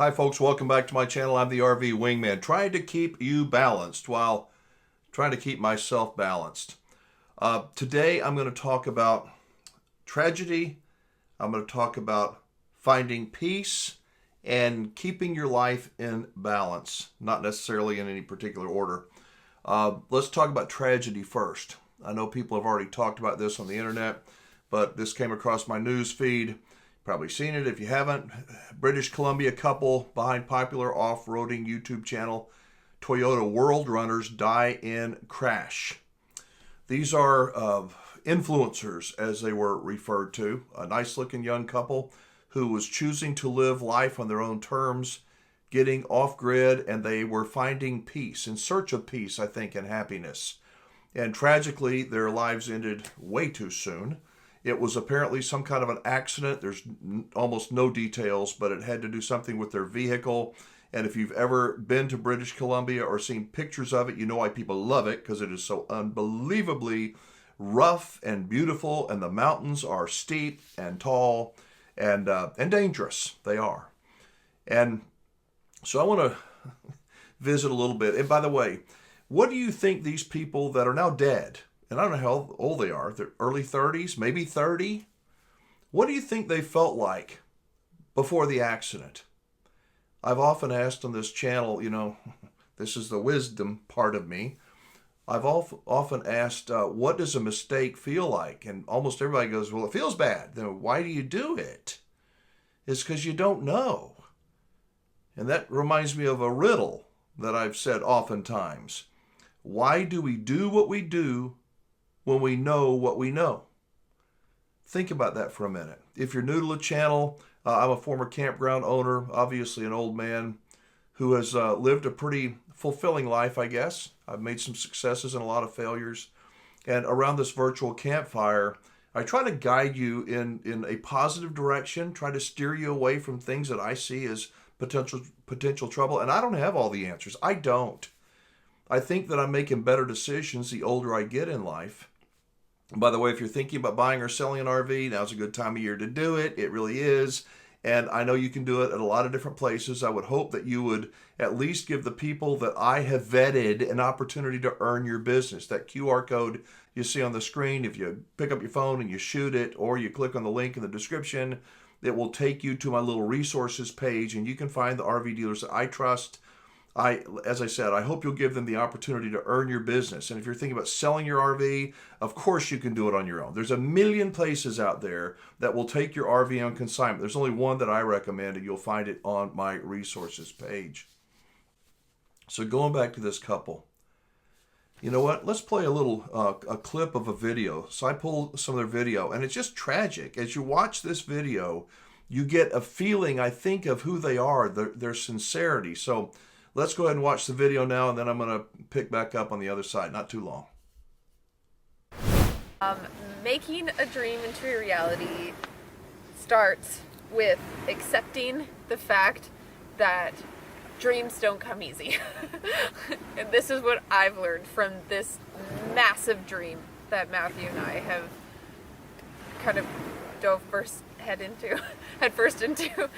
Hi folks, welcome back to my channel. I'm the RV Wingman, trying to keep you balanced while trying to keep myself balanced. Today I'm going to talk about tragedy. I'm going to talk about finding peace and keeping your life in balance, not necessarily in any particular order. Let's talk about tragedy first. I know people have already talked about this on the internet, but this came across my news feed. Probably seen it if you haven't. British Columbia couple behind popular off-roading YouTube channel Toyota World Runners die in crash. These are influencers, as they were referred to. A nice looking young couple who was choosing to live life on their own terms, getting off grid, and they were finding peace, in search of peace, I think, and happiness. And tragically, their lives ended way too soon. It was apparently some kind of an accident. There's almost no details, but it had to do something with their vehicle. And if you've ever been to British Columbia or seen pictures of it, you know why people love it, because it is so unbelievably rough and beautiful, and the mountains are steep and tall and dangerous. They are. And so I want to visit a little bit. And by the way, what do you think these people that are now dead, and I don't know how old they are, they're early 30s, maybe 30. What do you think they felt like before the accident? I've often asked on this channel, this is the wisdom part of me. I've often asked, what does a mistake feel like? And almost everybody goes, well, it feels bad. Then why do you do it? It's because you don't know. And that reminds me of a riddle that I've said oftentimes. Why do we do what we do when we know what we know? Think about that for a minute. If you're new to the channel, I'm a former campground owner, obviously an old man who has lived a pretty fulfilling life, I guess. I've made some successes and a lot of failures. And around this virtual campfire, I try to guide you in a positive direction, try to steer you away from things that I see as potential trouble. And I don't have all the answers. I don't. I think that I'm making better decisions the older I get in life. By the way, if you're thinking about buying or selling an RV, now's a good time of year to do it. It really is. And I know you can do it at a lot of different places. I would hope that you would at least give the people that I have vetted an opportunity to earn your business. That QR code you see on the screen, if you pick up your phone and you shoot it, or you click on the link in the description, it will take you to my little resources page, and you can find the RV dealers that I trust. As I said, I hope you'll give them the opportunity to earn your business. And if you're thinking about selling your RV, of course you can do it on your own. There's a million places out there that will take your RV on consignment. There's only one that I recommend, and you'll find it on my resources page. So going back to this couple, you know what? Let's play a clip of a video. So I pulled some of their video, and it's just tragic. As you watch this video, you get a feeling, I think, of who they are, their sincerity. So let's go ahead and watch the video now, and then I'm going to pick back up on the other side. Not too long. Making a dream into a reality starts with accepting the fact that dreams don't come easy. And this is what I've learned from this massive dream that Matthew and I have kind of dove head first into.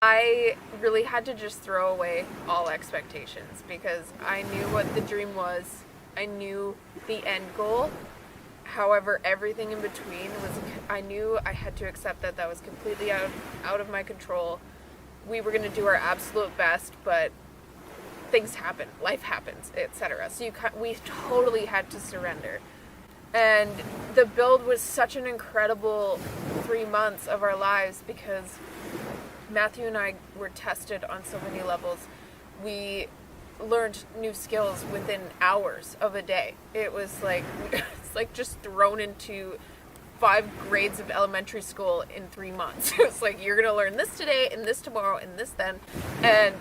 I really had to just throw away all expectations because I knew what the dream was. I knew the end goal. However, everything in between I knew I had to accept that was completely out of my control. We were going to do our absolute best, but things happen, life happens, etc. So we totally had to surrender. And the build was such an incredible 3 months of our lives because Matthew and I were tested on so many levels. We learned new skills within hours of a day. It was like, it's like just thrown into 5 grades of elementary school in 3 months. It was like, you're going to learn this today and this tomorrow and this then. And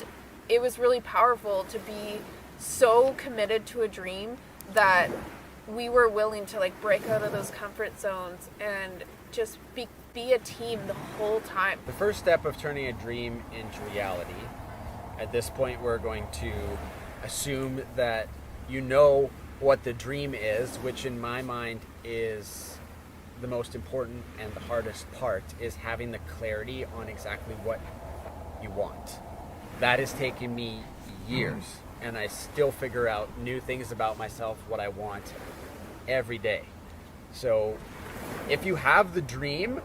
it was really powerful to be so committed to a dream that we were willing to break out of those comfort zones and just be a team the whole time. The first step of turning a dream into reality, at this point we're going to assume that you know what the dream is, which in my mind is the most important and the hardest part, is having the clarity on exactly what you want. That has taken me years, and I still figure out new things about myself, what I want every day. So if you have the dream,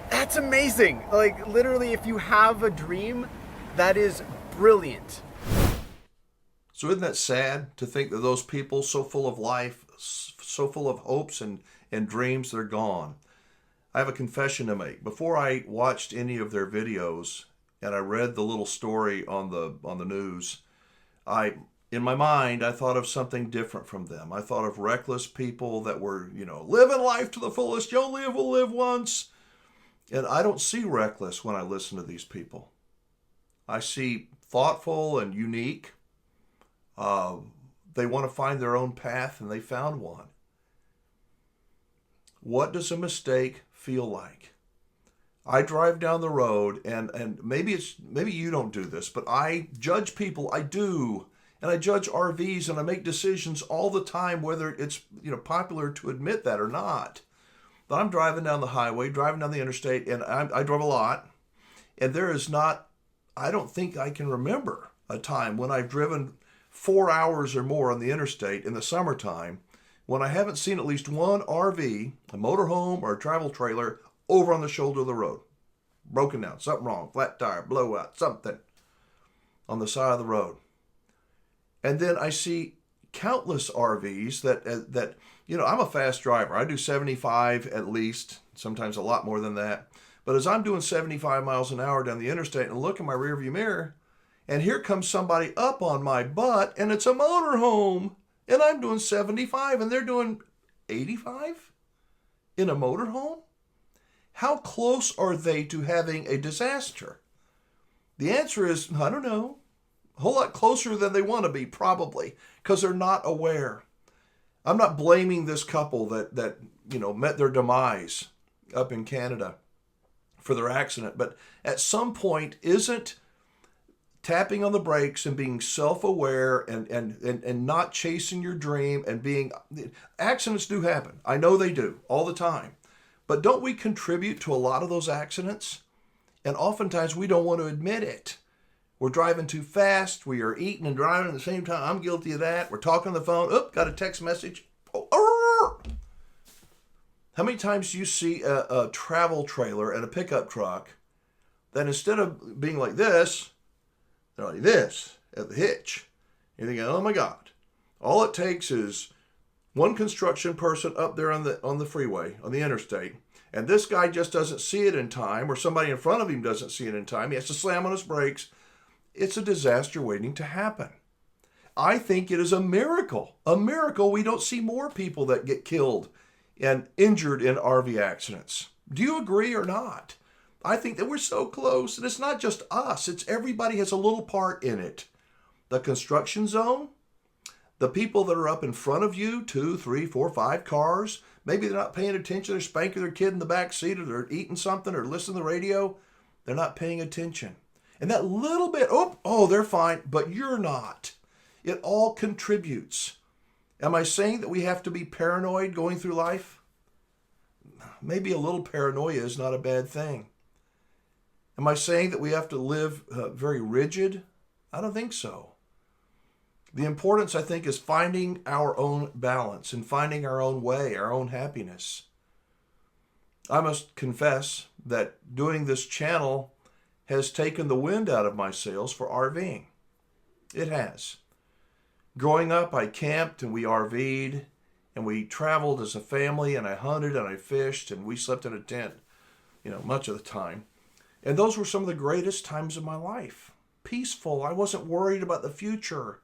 that's amazing. Like, literally, if you have a dream, that is brilliant. So isn't that sad to think that those people so full of life, so full of hopes and dreams, they're gone? I have a confession to make. Before I watched any of their videos and I read the little story on the news, in my mind I thought of something different from them. I thought of reckless people that were, living life to the fullest. You only will live once. And I don't see reckless when I listen to these people. I see thoughtful and unique. They want to find their own path, and they found one. What does a mistake feel like? I drive down the road, and maybe you don't do this, but I judge people. I do, and I judge RVs, and I make decisions all the time, whether it's popular to admit that or not. But I'm driving down the highway, driving down the interstate, and I drove a lot, and I don't think I can remember a time when I've driven 4 hours or more on the interstate in the summertime when I haven't seen at least one RV, a motorhome, or a travel trailer over on the shoulder of the road. Broken down, something wrong, flat tire, blowout, something on the side of the road. And then I see countless RVs that I'm a fast driver. I do 75 at least, sometimes a lot more than that. But as I'm doing 75 miles an hour down the interstate and look in my rearview mirror, and here comes somebody up on my butt, and it's a motorhome, and I'm doing 75, and they're doing 85 in a motorhome? How close are they to having a disaster? The answer is, I don't know, a whole lot closer than they want to be, probably, because they're not aware. I'm not blaming this couple that met their demise up in Canada for their accident, but at some point, isn't tapping on the brakes and being self-aware and not chasing your dream and being... Accidents do happen. I know they do all the time. But don't we contribute to a lot of those accidents? And oftentimes we don't want to admit it. We're driving too fast. We are eating and driving at the same time. I'm guilty of that. We're talking on the phone. Oop, got a text message. Oh, how many times do you see a travel trailer and a pickup truck that instead of being like this, they're like this at the hitch? You're thinking, oh my God. All it takes is one construction person up there on the freeway, on the interstate, and this guy just doesn't see it in time, or somebody in front of him doesn't see it in time. He has to slam on his brakes. It's a disaster waiting to happen. I think it is a miracle we don't see more people that get killed and injured in RV accidents. Do you agree or not? I think that we're so close, and it's not just us. It's everybody has a little part in it. The construction zone, the people that are up in front of you, 2, 3, 4, 5 cars, maybe they're not paying attention. They're spanking their kid in the back seat, or they're eating something, or listening to the radio. They're not paying attention. And that little bit, oh, they're fine, but you're not. It all contributes. Am I saying that we have to be paranoid going through life? Maybe a little paranoia is not a bad thing. Am I saying that we have to live very rigid? I don't think so. The importance, I think, is finding our own balance and finding our own way, our own happiness. I must confess that doing this channel has taken the wind out of my sails for RVing. It has. Growing up, I camped and we RV'd and we traveled as a family, and I hunted and I fished and we slept in a tent, much of the time. And those were some of the greatest times of my life. Peaceful. I wasn't worried about the future.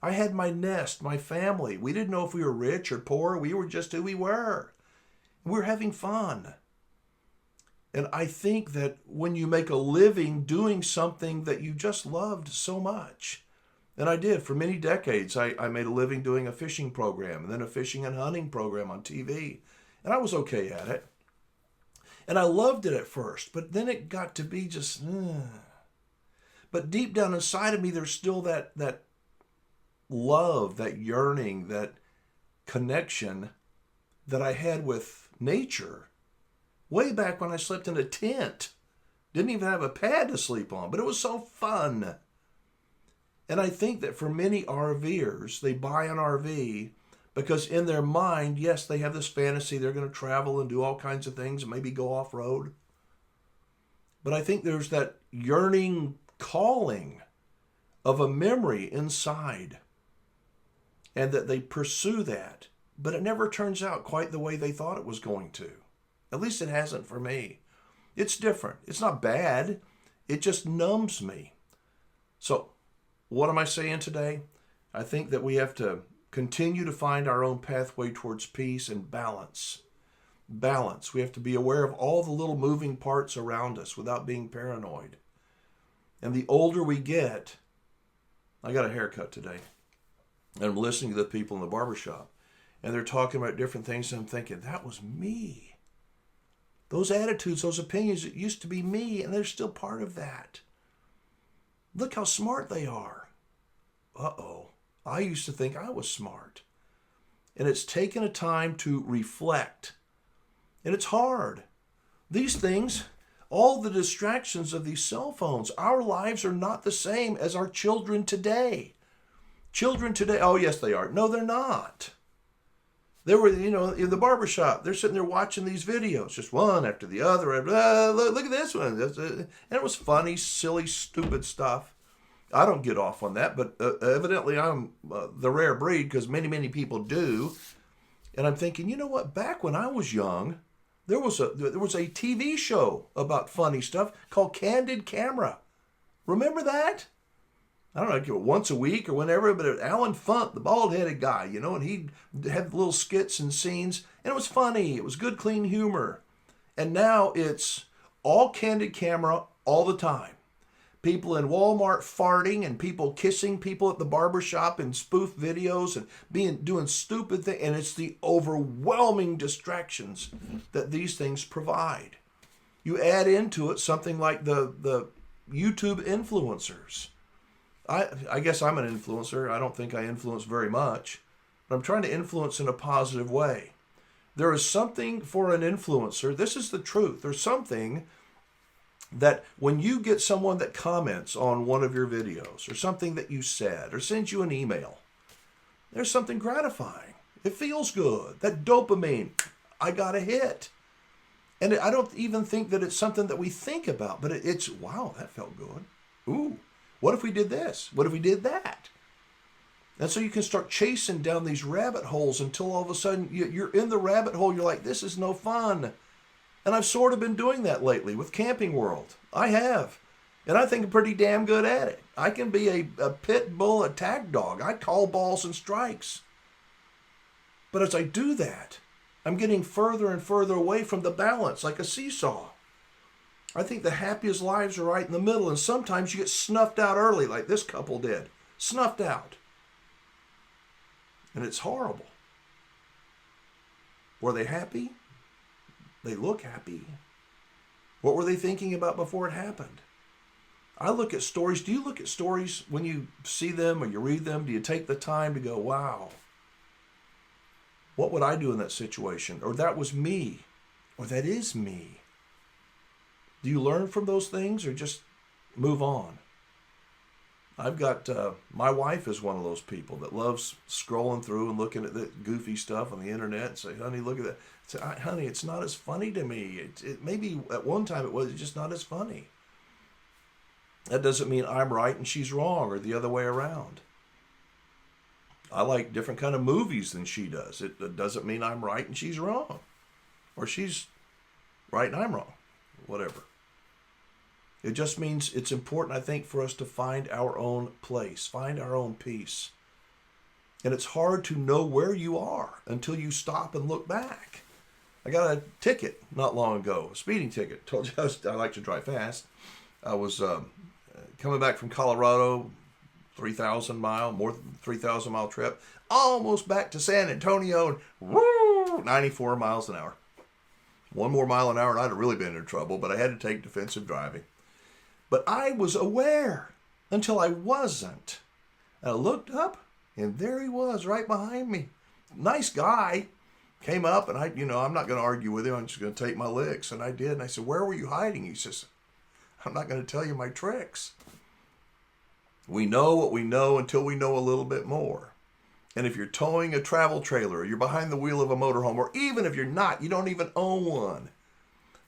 I had my nest, my family. We didn't know if we were rich or poor. We were just who we were. We were having fun. And I think that when you make a living doing something that you just loved so much, and I did for many decades, I made a living doing a fishing program and then a fishing and hunting program on TV. And I was okay at it. And I loved it at first, but then it got to be just... But deep down inside of me, there's still that love, that yearning, that connection that I had with nature way back when I slept in a tent Didn't even have a pad to sleep on, but it was so fun. And I think that for many RVers, they buy an RV because in their mind, yes, they have this fantasy they're going to travel and do all kinds of things and maybe go off-road. But I think there's that yearning calling of a memory inside, and that they pursue that. But it never turns out quite the way they thought it was going to. At least it hasn't for me. It's different. It's not bad. It just numbs me. So, what am I saying today? I think that we have to continue to find our own pathway towards peace and balance. Balance. We have to be aware of all the little moving parts around us without being paranoid. And the older we get, I got a haircut today, and I'm listening to the people in the barbershop, and they're talking about different things, and I'm thinking, that was me. Those attitudes, those opinions, it used to be me, and they're still part of that. Look how smart they are. Uh-oh. I used to think I was smart. And it's taken a time to reflect. And it's hard. These things, all the distractions of these cell phones, our lives are not the same as our children today. Children today, oh yes they are. No, they're not. They were, in the barbershop, they're sitting there watching these videos, just one after the other. Look at this one. And it was funny, silly, stupid stuff. I don't get off on that, but evidently I'm the rare breed because many, many people do. And I'm thinking, you know what? Back when I was young, there was a TV show about funny stuff called Candid Camera. Remember that? I don't know, once a week or whenever, but Alan Funt, the bald-headed guy, and he'd have little skits and scenes, and it was funny. It was good, clean humor. And now it's all Candid Camera all the time. People in Walmart farting and people kissing people at the barbershop in spoof videos and doing stupid things. And it's the overwhelming distractions that these things provide. You add into it something like the YouTube influencers. I guess I'm an influencer. I don't think I influence very much, but I'm trying to influence in a positive way. There is something for an influencer. This is the truth. There's something that when you get someone that comments on one of your videos or something that you said or sends you an email, there's something gratifying. It feels good. That dopamine, I got a hit. And I don't even think that it's something that we think about, but it's, wow, that felt good. Ooh, what if we did this? What if we did that? And so you can start chasing down these rabbit holes until all of a sudden you're in the rabbit hole. You're like, this is no fun. And I've sort of been doing that lately with Camping World. I have. And I think I'm pretty damn good at it. I can be a pit bull attack dog. I call balls and strikes. But as I do that, I'm getting further and further away from the balance, like a seesaw. I think the happiest lives are right in the middle, and sometimes you get snuffed out early, like this couple did. Snuffed out. And it's horrible. Were they happy? They look happy. What were they thinking about before it happened? I look at stories. Do you look at stories when you see them or you read them? Do you take the time to go, wow, what would I do in that situation? Or that was me. Or that is me. Do you learn from those things or just move on? I've got, my wife is one of those people that loves scrolling through and looking at the goofy stuff on the internet and say, honey, look at that. Say, honey, it's not as funny to me. It maybe at one time it was just not as funny. That doesn't mean I'm right and she's wrong or the other way around. I like different kind of movies than she does. It doesn't mean I'm right and she's wrong. Or she's right and I'm wrong. Whatever. It just means it's important, I think, for us to find our own place, find our own peace. And it's hard to know where you are until you stop and look back. I got a ticket not long ago, a speeding ticket. Told you I like to drive fast. I was coming back from Colorado, 3,000 mile, more than 3,000 mile trip, almost back to San Antonio, and woo, 94 miles an hour. One more mile an hour and I'd have really been in trouble, but I had to take defensive driving. But I was aware until I wasn't. And I looked up, and there he was right behind me. Nice guy. Came up, and I'm not going to argue with him. I'm just going to take my licks. And I did. And I said, where were you hiding? He says, I'm not going to tell you my tricks. We know what we know until we know a little bit more. And if you're towing a travel trailer, or you're behind the wheel of a motorhome, or even if you're not, you don't even own one,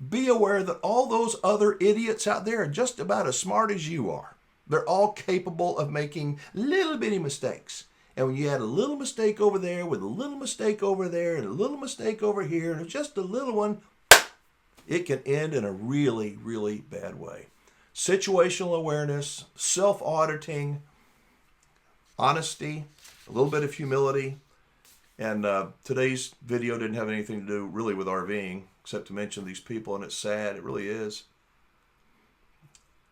be aware that all those other idiots out there are just about as smart as you are. They're all capable of making little bitty mistakes. And when you add a little mistake over there with a little mistake over there and a little mistake over here and just a little one, it can end in a really, really bad way. Situational awareness, self-auditing, honesty, a little bit of humility. And today's video didn't have anything to do really with RVing, except to mention these people, and it's sad. It really is.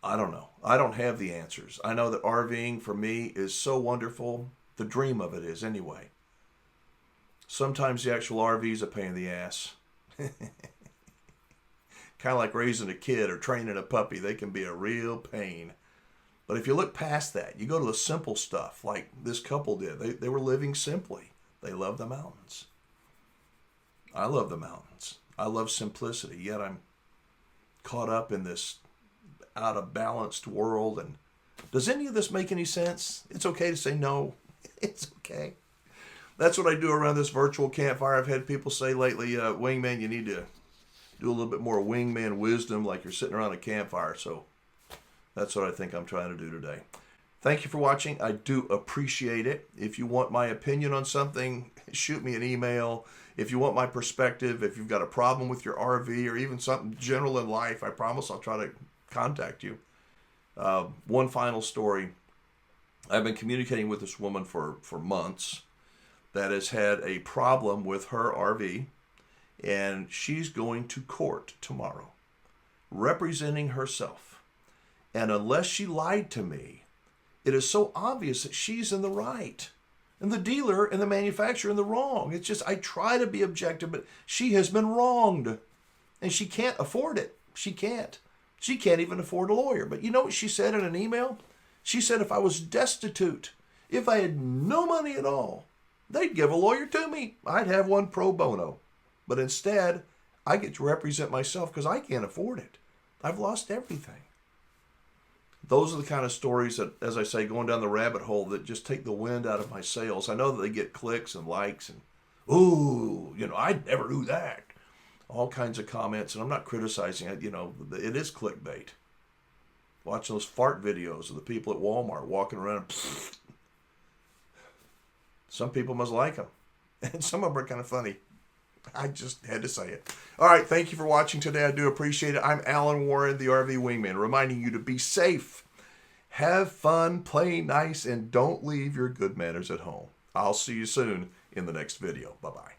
I don't know. I don't have the answers. I know that RVing for me is so wonderful. The dream of it is, anyway. Sometimes the actual RV is a pain in the ass. Kind of like raising a kid or training a puppy. They can be a real pain. But if you look past that, you go to the simple stuff like this couple did. They were living simply. They love the mountains. I love the mountains. I love simplicity, yet I'm caught up in this out of balanced world. And does any of this make any sense? It's okay to say no. It's okay. That's what I do around this virtual campfire. I've had people say lately, Wingman, you need to do a little bit more wingman wisdom like you're sitting around a campfire. So that's what I think I'm trying to do today. Thank you for watching. I do appreciate it. If you want my opinion on something, shoot me an email. If you want my perspective, if you've got a problem with your RV or even something general in life, I promise I'll try to contact you. One final story. I've been communicating with this woman for months that has had a problem with her RV, and she's going to court tomorrow, representing herself. And unless she lied to me, it is so obvious that she's in the right and the dealer and the manufacturer in the wrong. It's just, I try to be objective, but she has been wronged and she can't afford it. She can't. She can't even afford a lawyer. But you know what she said in an email? She said if I was destitute, if I had no money at all, they'd give a lawyer to me. I'd have one pro bono. But instead, I get to represent myself because I can't afford it. I've lost everything. Those are the kind of stories that, as I say, going down the rabbit hole that just take the wind out of my sails. I know that they get clicks and likes and, ooh, I'd never do that. All kinds of comments, and I'm not criticizing it. It is clickbait. Watching those fart videos of the people at Walmart walking around. Some people must like them. And some of them are kind of funny. I just had to say it. All right, thank you for watching today. I do appreciate it. I'm Alan Warren, the RV Wingman, reminding you to be safe, have fun, play nice, and don't leave your good manners at home. I'll see you soon in the next video. Bye-bye.